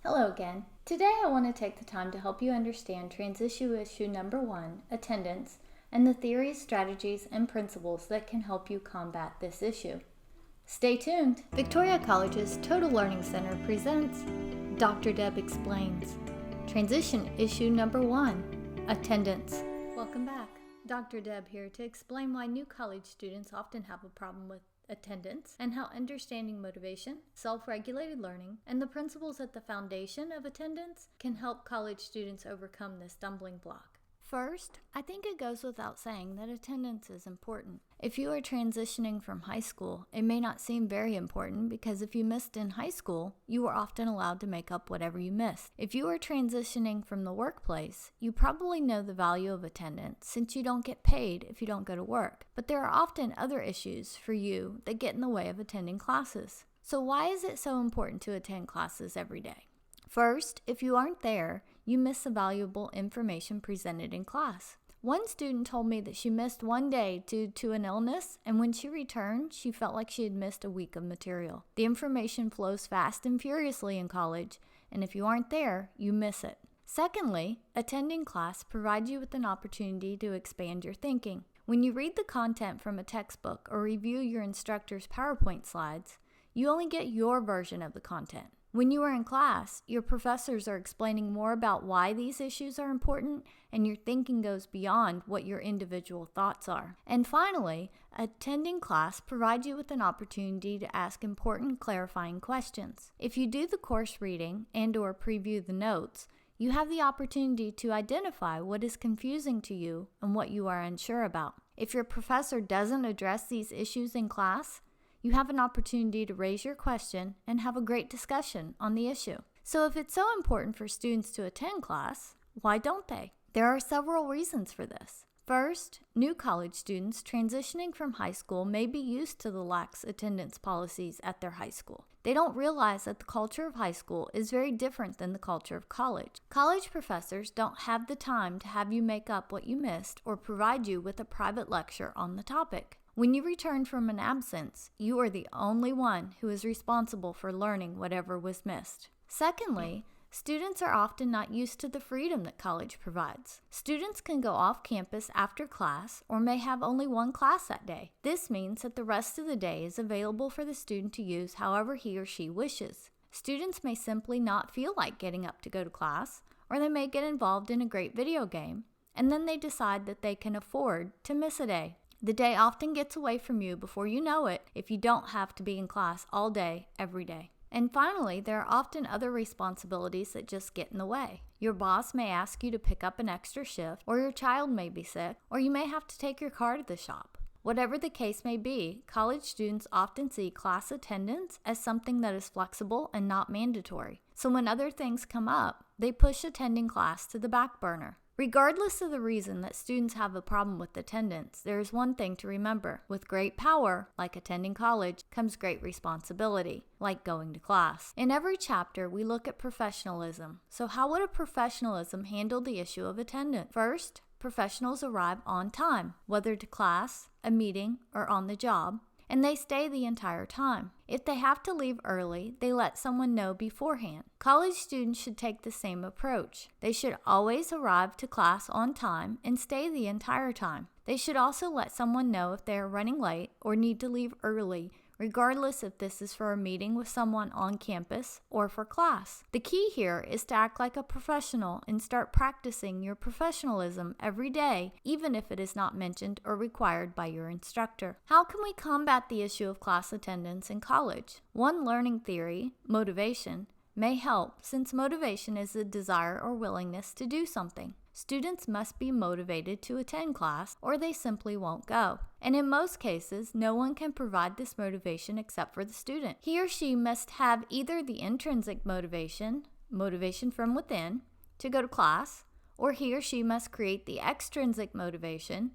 Hello again. Today I want to take the time to help you understand transition issue number 1, attendance, and the theories, strategies, and principles that can help you combat this issue. Stay tuned. Victoria College's Total Learning Center presents Dr. Deb Explains. Transition issue number 1, attendance. Welcome back. Dr. Deb here to explain why new college students often have a problem with attendance and how understanding motivation, self-regulated learning, and the principles at the foundation of attendance can help college students overcome this stumbling block. First, I think it goes without saying that attendance is important. If you are transitioning from high school, it may not seem very important because if you missed in high school, you were often allowed to make up whatever you missed. If you are transitioning from the workplace, you probably know the value of attendance since you don't get paid if you don't go to work. But there are often other issues for you that get in the way of attending classes. So why is it so important to attend classes every day? First, if you aren't there, you miss the valuable information presented in class. One student told me that she missed one day due to an illness, and when she returned, she felt like she had missed a week of material. The information flows fast and furiously in college, and if you aren't there, you miss it. Secondly, attending class provides you with an opportunity to expand your thinking. When you read the content from a textbook or review your instructor's PowerPoint slides, you only get your version of the content. When you are in class, your professors are explaining more about why these issues are important, and your thinking goes beyond what your individual thoughts are. And finally, attending class provides you with an opportunity to ask important clarifying questions. If you do the course reading and/or preview the notes, you have the opportunity to identify what is confusing to you and what you are unsure about. If your professor doesn't address these issues in class, you have an opportunity to raise your question and have a great discussion on the issue. So if it's so important for students to attend class, why don't they? There are several reasons for this. First, new college students transitioning from high school may be used to the lax attendance policies at their high school. They don't realize that the culture of high school is very different than the culture of college. College professors don't have the time to have you make up what you missed or provide you with a private lecture on the topic. When you return from an absence, you are the only one who is responsible for learning whatever was missed. Secondly, students are often not used to the freedom that college provides. Students can go off campus after class or may have only one class that day. This means that the rest of the day is available for the student to use however he or she wishes. Students may simply not feel like getting up to go to class, or they may get involved in a great video game, and then they decide that they can afford to miss a day. The day often gets away from you before you know it if you don't have to be in class all day, every day. And finally, there are often other responsibilities that just get in the way. Your boss may ask you to pick up an extra shift, or your child may be sick, or you may have to take your car to the shop. Whatever the case may be, college students often see class attendance as something that is flexible and not mandatory. So when other things come up, they push attending class to the back burner. Regardless of the reason that students have a problem with attendance, there is one thing to remember. With great power, like attending college, comes great responsibility, like going to class. In every chapter, we look at professionalism. So how would a professionalism handle the issue of attendance? First, professionals arrive on time, whether to class, a meeting, or on the job, and they stay the entire time. If they have to leave early, they let someone know beforehand. College students should take the same approach. They should always arrive to class on time and stay the entire time. They should also let someone know if they are running late or need to leave early, regardless if this is for a meeting with someone on campus or for class. The key here is to act like a professional and start practicing your professionalism every day, even if it is not mentioned or required by your instructor. How can we combat the issue of class attendance in college? One learning theory, motivation, may help since motivation is a desire or willingness to do something. Students must be motivated to attend class or they simply won't go. And in most cases, no one can provide this motivation except for the student. He or she must have either the intrinsic motivation from within, to go to class, or he or she must create the extrinsic motivation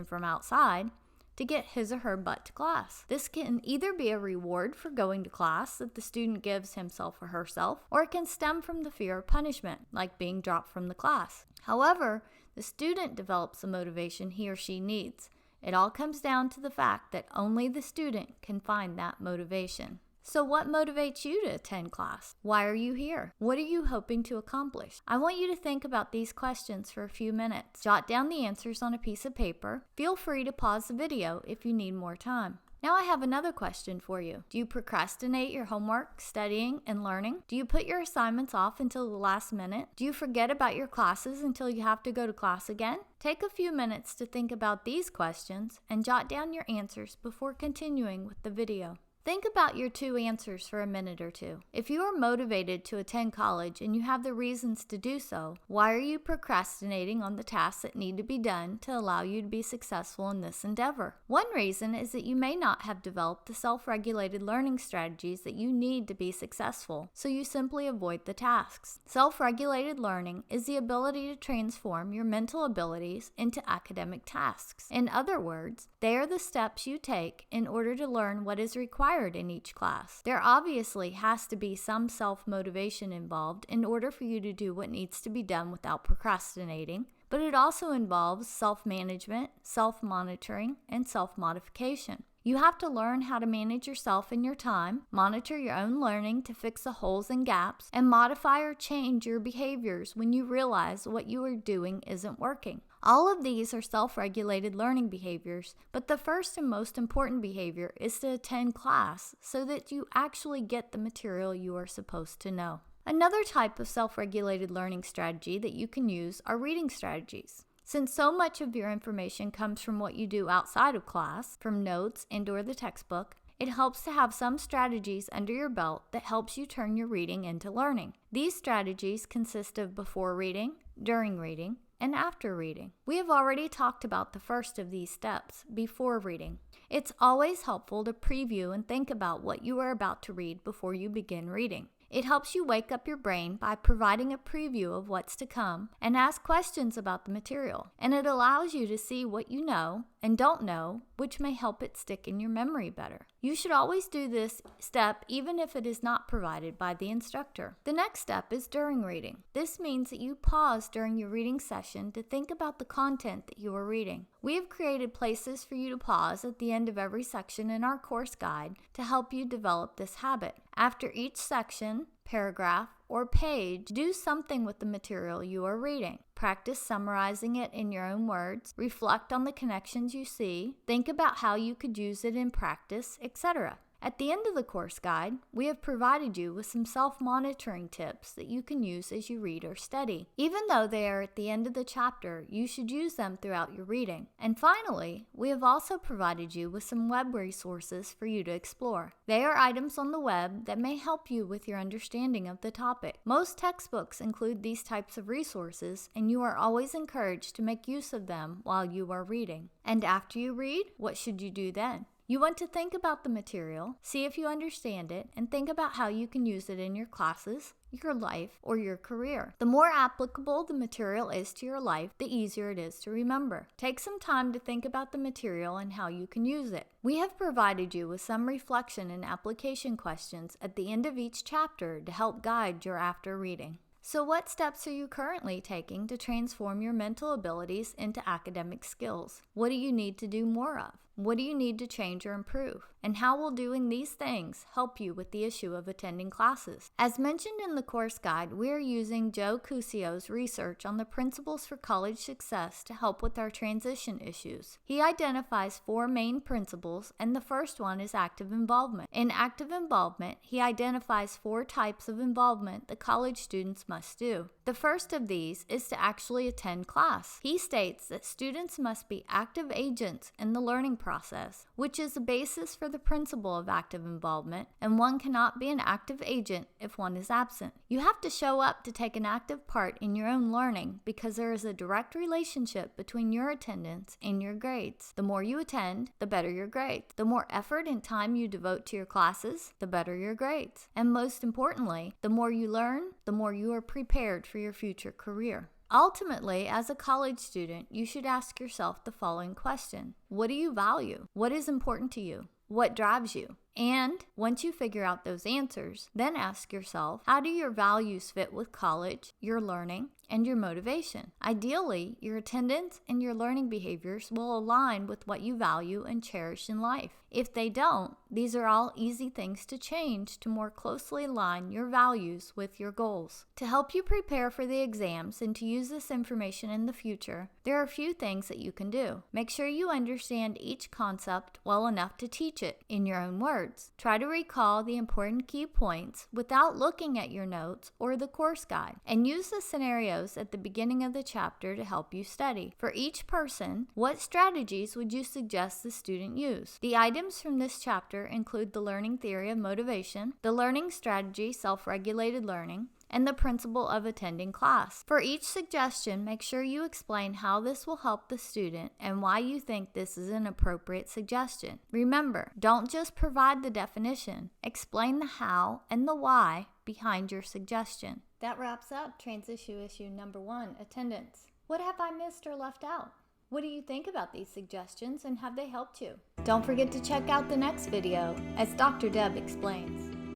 from outside, to get his or her butt to class. This can either be a reward for going to class that the student gives himself or herself, or it can stem from the fear of punishment, like being dropped from the class. However, the student develops the motivation he or she needs. It all comes down to the fact that only the student can find that motivation. So what motivates you to attend class? Why are you here? What are you hoping to accomplish? I want you to think about these questions for a few minutes. Jot down the answers on a piece of paper. Feel free to pause the video if you need more time. Now I have another question for you. Do you procrastinate your homework, studying, and learning? Do you put your assignments off until the last minute? Do you forget about your classes until you have to go to class again? Take a few minutes to think about these questions and jot down your answers before continuing with the video. Think about your two answers for a minute or two. If you are motivated to attend college and you have the reasons to do so, why are you procrastinating on the tasks that need to be done to allow you to be successful in this endeavor? One reason is that you may not have developed the self-regulated learning strategies that you need to be successful, so you simply avoid the tasks. Self-regulated learning is the ability to transform your mental abilities into academic tasks. In other words, they are the steps you take in order to learn what is required in each class. There obviously has to be some self-motivation involved in order for you to do what needs to be done without procrastinating, but it also involves self-management, self-monitoring, and self-modification. You have to learn how to manage yourself and your time, monitor your own learning to fix the holes and gaps, and modify or change your behaviors when you realize what you are doing isn't working. All of these are self-regulated learning behaviors, but the first and most important behavior is to attend class so that you actually get the material you are supposed to know. Another type of self-regulated learning strategy that you can use are reading strategies. Since so much of your information comes from what you do outside of class, from notes and/or the textbook, it helps to have some strategies under your belt that helps you turn your reading into learning. These strategies consist of before reading, during reading, and after reading. We have already talked about the first of these steps, before reading. It's always helpful to preview and think about what you are about to read before you begin reading. It helps you wake up your brain by providing a preview of what's to come and ask questions about the material. And it allows you to see what you know and don't know, which may help it stick in your memory better. You should always do this step even if it is not provided by the instructor. The next step is during reading. This means that you pause during your reading session to think about the content that you are reading. We have created places for you to pause at the end of every section in our course guide to help you develop this habit. After each section, paragraph, or page, do something with the material you are reading. Practice summarizing it in your own words, reflect on the connections you see, think about how you could use it in practice, etc. At the end of the course guide, we have provided you with some self-monitoring tips that you can use as you read or study. Even though they are at the end of the chapter, you should use them throughout your reading. And finally, we have also provided you with some web resources for you to explore. They are items on the web that may help you with your understanding of the topic. Most textbooks include these types of resources, and you are always encouraged to make use of them while you are reading. And after you read, what should you do then? You want to think about the material, see if you understand it, and think about how you can use it in your classes, your life, or your career. The more applicable the material is to your life, the easier it is to remember. Take some time to think about the material and how you can use it. We have provided you with some reflection and application questions at the end of each chapter to help guide your after reading. So what steps are you currently taking to transform your mental abilities into academic skills? What do you need to do more of? What do you need to change or improve? And how will doing these things help you with the issue of attending classes? As mentioned in the course guide, we are using Joe Cusio's research on the principles for college success to help with our transition issues. He identifies 4 main principles, and the first one is active involvement. In active involvement, he identifies 4 types of involvement that college students must do. The first of these is to actually attend class. He states that students must be active agents in the learning process, which is the basis for the principle of active involvement, and one cannot be an active agent if one is absent. You have to show up to take an active part in your own learning because there is a direct relationship between your attendance and your grades. The more you attend, the better your grades. The more effort and time you devote to your classes, the better your grades. And most importantly, the more you learn, the more you are prepared for your future career. Ultimately, as a college student, you should ask yourself the following question. What do you value? What is important to you? What drives you? And once you figure out those answers, then ask yourself, how do your values fit with college, your learning, and your motivation? Ideally, your attendance and your learning behaviors will align with what you value and cherish in life. If they don't, these are all easy things to change to more closely align your values with your goals. To help you prepare for the exams and to use this information in the future, there are a few things that you can do. Make sure you understand each concept well enough to teach it in your own words. Try to recall the important key points without looking at your notes or the course guide, and use the scenarios at the beginning of the chapter to help you study. For each person, what strategies would you suggest the student use? The items from this chapter include the learning theory of motivation, the learning strategy, self-regulated learning, and the principle of attending class. For each suggestion, make sure you explain how this will help the student and why you think this is an appropriate suggestion. Remember, don't just provide the definition. Explain the how and the why behind your suggestion. That wraps up Transition Issue Number 1, Attendance. What have I missed or left out? What do you think about these suggestions, and have they helped you? Don't forget to check out the next video as Dr. Deb explains.